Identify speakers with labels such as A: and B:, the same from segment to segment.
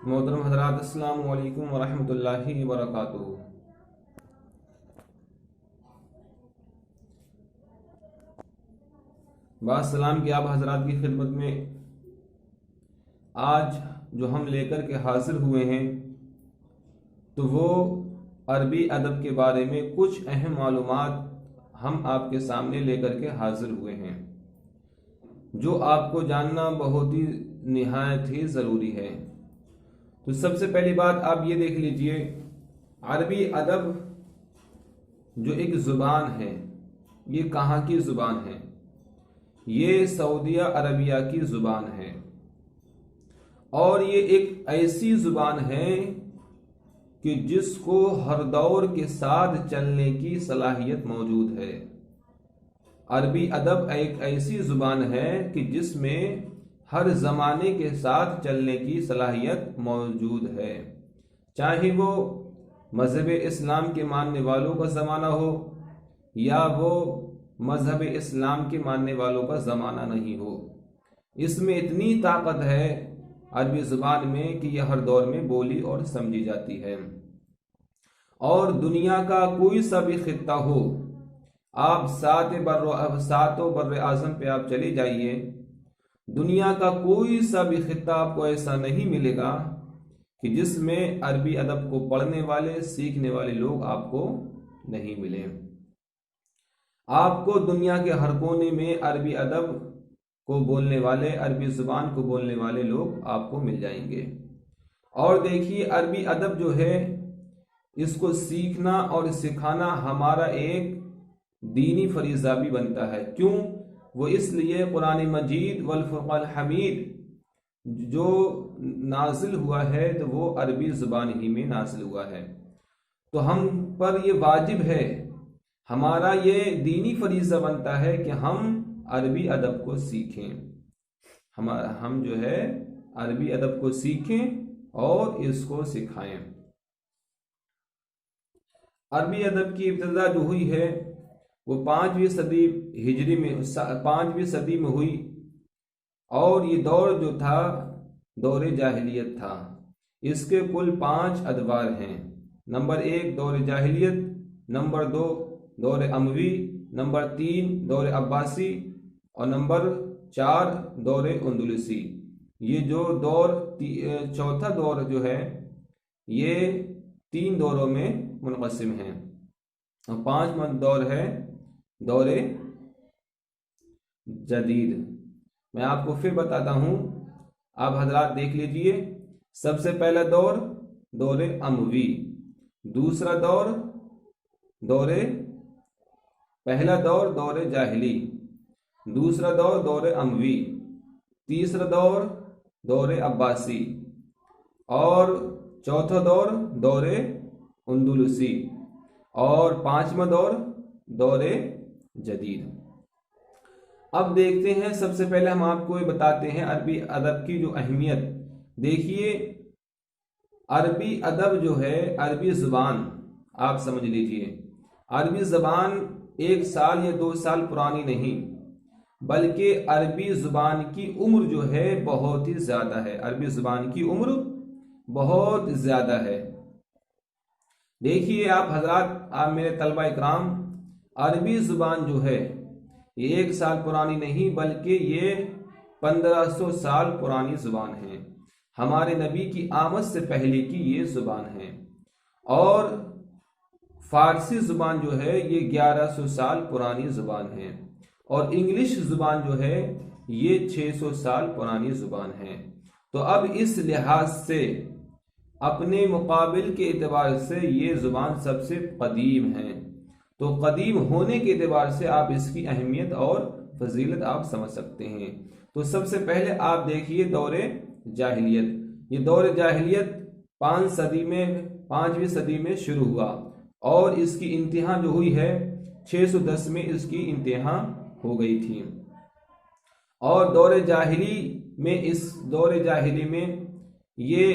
A: محترم حضرات، السلام علیکم ورحمۃ اللہ وبرکاتہ۔ بعد سلام کی آپ حضرات کی خدمت میں آج جو ہم لے کر کے حاضر ہوئے ہیں تو وہ عربی ادب کے بارے میں کچھ اہم معلومات ہم آپ کے سامنے لے کر کے حاضر ہوئے ہیں، جو آپ کو جاننا بہت ہی نہایت ہی ضروری ہے۔ تو سب سے پہلی بات آپ یہ دیکھ لیجئے، عربی ادب جو ایک زبان ہے، یہ کہاں کی زبان ہے؟ یہ سعودیہ عربیہ کی زبان ہے، اور یہ ایک ایسی زبان ہے کہ جس کو ہر دور کے ساتھ چلنے کی صلاحیت موجود ہے۔ عربی ادب ایک ایسی زبان ہے کہ جس میں ہر زمانے کے ساتھ چلنے کی صلاحیت موجود ہے، چاہے وہ مذہب اسلام کے ماننے والوں کا زمانہ ہو یا وہ مذہب اسلام کے ماننے والوں کا زمانہ نہیں ہو۔ اس میں اتنی طاقت ہے عربی زبان میں کہ یہ ہر دور میں بولی اور سمجھی جاتی ہے، اور دنیا کا کوئی سا بھی خطہ ہو، آپ ساتوں بر اعظم پہ آپ چلے جائیے، دنیا کا کوئی سا بھی خطہ آپ کو ایسا نہیں ملے گا کہ جس میں عربی ادب کو پڑھنے والے سیکھنے والے لوگ آپ کو نہیں ملیں۔ آپ کو دنیا کے ہر کونے میں عربی ادب کو بولنے والے، عربی زبان کو بولنے والے لوگ آپ کو مل جائیں گے۔ اور دیکھیے، عربی ادب جو ہے، اس کو سیکھنا اور سکھانا ہمارا ایک دینی فریضہ بھی بنتا ہے۔ کیوں؟ وہ اس لیے قرآن مجید والفرقان الحمید جو نازل ہوا ہے تو وہ عربی زبان ہی میں نازل ہوا ہے، تو ہم پر یہ واجب ہے، ہمارا یہ دینی فریضہ بنتا ہے کہ ہم عربی ادب کو سیکھیں، ہم جو ہے عربی ادب کو سیکھیں اور اس کو سکھائیں۔ عربی ادب کی ابتدا جو ہوئی ہے وہ 5ویں صدی ہجری میں 5ویں صدی میں ہوئی، اور یہ دور جو تھا دور جاہلیت تھا۔ اس کے کل 5 ادوار ہیں۔ نمبر 1 دور جاہلیت، نمبر 2 دور اموی، نمبر 3 دور عباسی، اور نمبر 4 دور اندلسی۔ یہ جو چوتھا دور جو ہے یہ 3 دوروں میں منقسم ہے، اور 5واں دور ہے دور جدید۔ میں آپ کو پھر بتاتا ہوں، آپ حضرات دیکھ لیجئے۔ سب سے پہلا دور اموی، دوسرا پہلا دور جاہلی، دوسرا دور اموی، تیسرا دور عباسی، اور چوتھا دور اندلسی، اور 5واں دور جدید۔ اب دیکھتے ہیں، سب سے پہلے ہم آپ کو یہ بتاتے ہیں عربی ادب کی جو اہمیت۔ دیکھیے، عربی ادب جو ہے، عربی زبان آپ سمجھ لیجئے، عربی زبان 1 سال یا 2 سال پرانی نہیں، بلکہ عربی زبان کی عمر جو ہے بہت ہی زیادہ ہے، عربی زبان کی عمر بہت زیادہ ہے۔ دیکھیے آپ حضرات، آپ میرے طلبہ اکرام، عربی زبان جو ہے یہ 1 سال پرانی نہیں، بلکہ یہ 1500 سال پرانی زبان ہے۔ ہمارے نبی کی آمد سے پہلے کی یہ زبان ہے، اور فارسی زبان جو ہے یہ 1100 سال پرانی زبان ہے، اور انگلش زبان جو ہے یہ 600 سال پرانی زبان ہے۔ تو اب اس لحاظ سے اپنے مقابل کے اعتبار سے یہ زبان سب سے قدیم ہے، تو قدیم ہونے کے اعتبار سے آپ اس کی اہمیت اور فضیلت آپ سمجھ سکتے ہیں۔ تو سب سے پہلے آپ دیکھیے دور جاہلیت۔ یہ دور جاہلیت 5ویں صدی میں شروع ہوا، اور اس کی انتہا جو ہوئی ہے 610 میں اس کی انتہا ہو گئی تھی۔ اور دور جاہلی میں یہ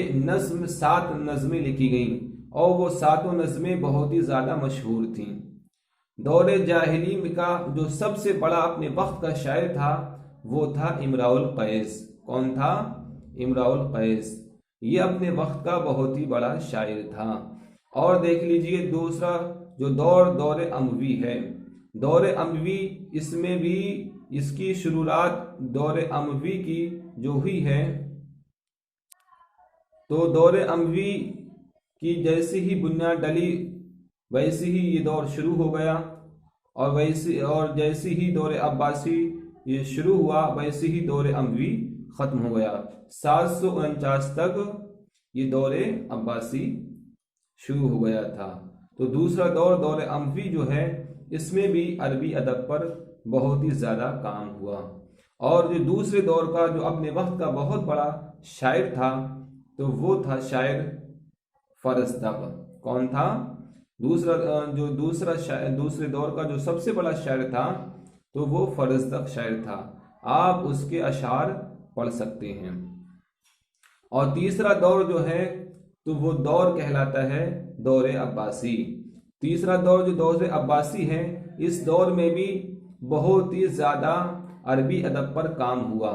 A: 7 نظمیں لکھی گئیں، اور وہ 7 نظمیں بہت ہی زیادہ مشہور تھیں۔ دور جاہلی کا جو سب سے بڑا اپنے وقت کا شاعر تھا وہ تھا امراء القیس۔ کون تھا؟ امراء القیس۔ یہ اپنے وقت کا بہت ہی بڑا شاعر تھا۔ اور دیکھ لیجئے دوسرا جو دور اموی ہے، دور اموی، اس میں بھی اس کی شروعات دور اموی کی جو ہوئی ہے، تو دور اموی کی جیسی ہی بنیاد ڈلی ویسی ہی یہ دور شروع ہو گیا، اور جیسی ہی دور عباسی یہ شروع ہوا ویسی ہی دور اموی ختم ہو گیا۔ 749 تک یہ دور عباسی شروع ہو گیا تھا۔ تو دوسرا دور اموی جو ہے، اس میں بھی عربی ادب پر بہت ہی زیادہ کام ہوا۔ اور جو دوسرے دور کا جو اپنے وقت کا بہت بڑا شاعر تھا، تو وہ تھا شاعر فرزدق۔ کون تھا؟ دوسرے دور کا جو سب سے بڑا شاعر تھا، تو وہ فرزدق شاعر تھا۔ آپ اس کے اشعار پڑھ سکتے ہیں۔ اور تیسرا دور جو ہے، تو وہ دور کہلاتا ہے دور عباسی۔ تیسرا دور جو دور عباسی ہے، اس دور میں بھی بہت ہی زیادہ عربی ادب پر کام ہوا۔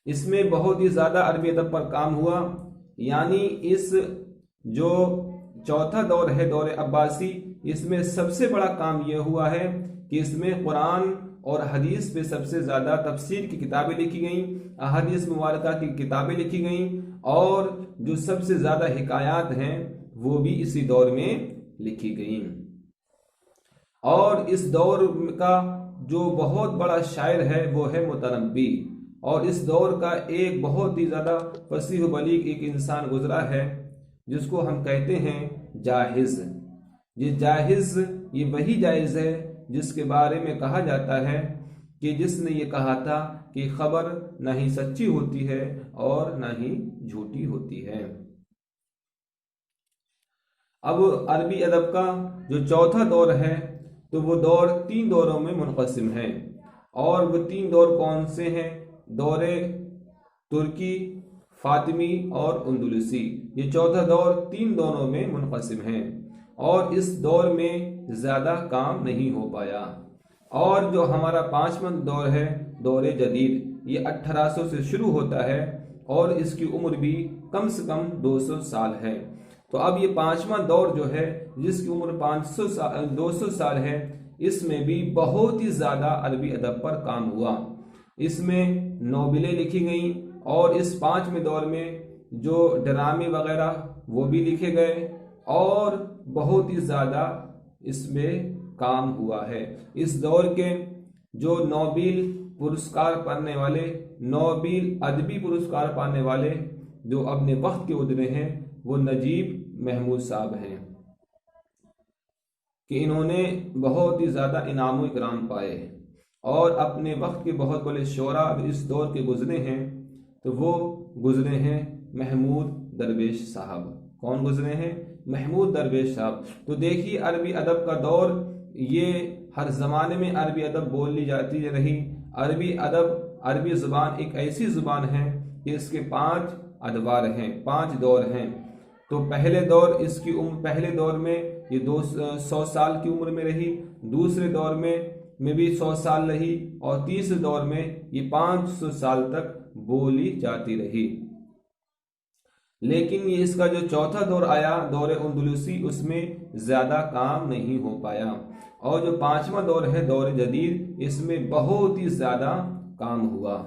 A: اس میں بہت ہی زیادہ عربی ادب پر کام ہوا، یعنی اس جو چوتھا دور ہے دور عباسی، اس میں سب سے بڑا کام یہ ہوا ہے کہ اس میں قرآن اور حدیث پہ سب سے زیادہ تفسیر کی کتابیں لکھی گئیں، احادیث مبارکہ کی کتابیں لکھی گئیں، اور جو سب سے زیادہ حکایات ہیں وہ بھی اسی دور میں لکھی گئیں۔ اور اس دور کا جو بہت بڑا شاعر ہے وہ ہے متنبی۔ اور اس دور کا ایک بہت ہی زیادہ فصیح و بلیغ ایک انسان گزرا ہے، جس کو ہم کہتے ہیں جاحظ۔ یہ جاحظ، یہ وہی جاحظ ہے جس کے بارے میں کہا جاتا ہے کہ جس نے یہ کہا تھا کہ خبر نہ ہی سچی ہوتی ہے اور نہ ہی جھوٹی ہوتی ہے۔ اب عربی ادب کا جو چوتھا دور ہے، تو وہ دور 3 دوروں میں منقسم ہے۔ اور وہ 3 دور کون سے ہیں؟ دور ترکی، فاطمی اور اندلسی۔ یہ چوتھا دور 3 دوروں میں منقسم ہے، اور اس دور میں زیادہ کام نہیں ہو پایا۔ اور جو ہمارا 5واں دور ہے دور جدید، یہ 1800 سے شروع ہوتا ہے، اور اس کی عمر بھی کم سے کم 200 سال ہے۔ تو اب یہ 5واں دور جو ہے، جس کی عمر 200 سال ہے، اس میں بھی بہت ہی زیادہ عربی ادب پر کام ہوا۔ اس میں ناولیں لکھی گئیں، اور اس 5ویں دور میں جو ڈرامے وغیرہ وہ بھی لکھے گئے، اور بہت ہی زیادہ اس میں کام ہوا ہے۔ اس دور کے جو نوبیل پرسکار پانے والے، نوبیل ادبی پرسکار پانے والے جو اپنے وقت کے گزرے ہیں، وہ نجیب محمود صاحب ہیں، کہ انہوں نے بہت ہی زیادہ انعام و اکرام پائے۔ اور اپنے وقت کے بہت بڑے شعراء اس دور کے گزرے ہیں، تو وہ گزرے ہیں محمود درویش صاحب۔ کون گزرے ہیں؟ محمود درویش صاحب۔ تو دیکھیے عربی ادب کا دور، یہ ہر زمانے میں عربی ادب بولی جاتی رہی۔ عربی زبان ایک ایسی زبان ہے کہ اس کے 5 ادوار ہیں، 5 دور ہیں۔ تو پہلے دور میں یہ 100 سال کی عمر میں رہی، دوسرے دور میں بھی 100 سال رہی، اور تیسرے دور میں یہ 500 سال تک بولی جاتی رہی۔ لیکن یہ اس کا جو چوتھا دور آیا دور اندلسی، اس میں زیادہ کام نہیں ہو پایا۔ اور جو 5واں دور ہے دور جدید، اس میں بہت ہی زیادہ کام ہوا۔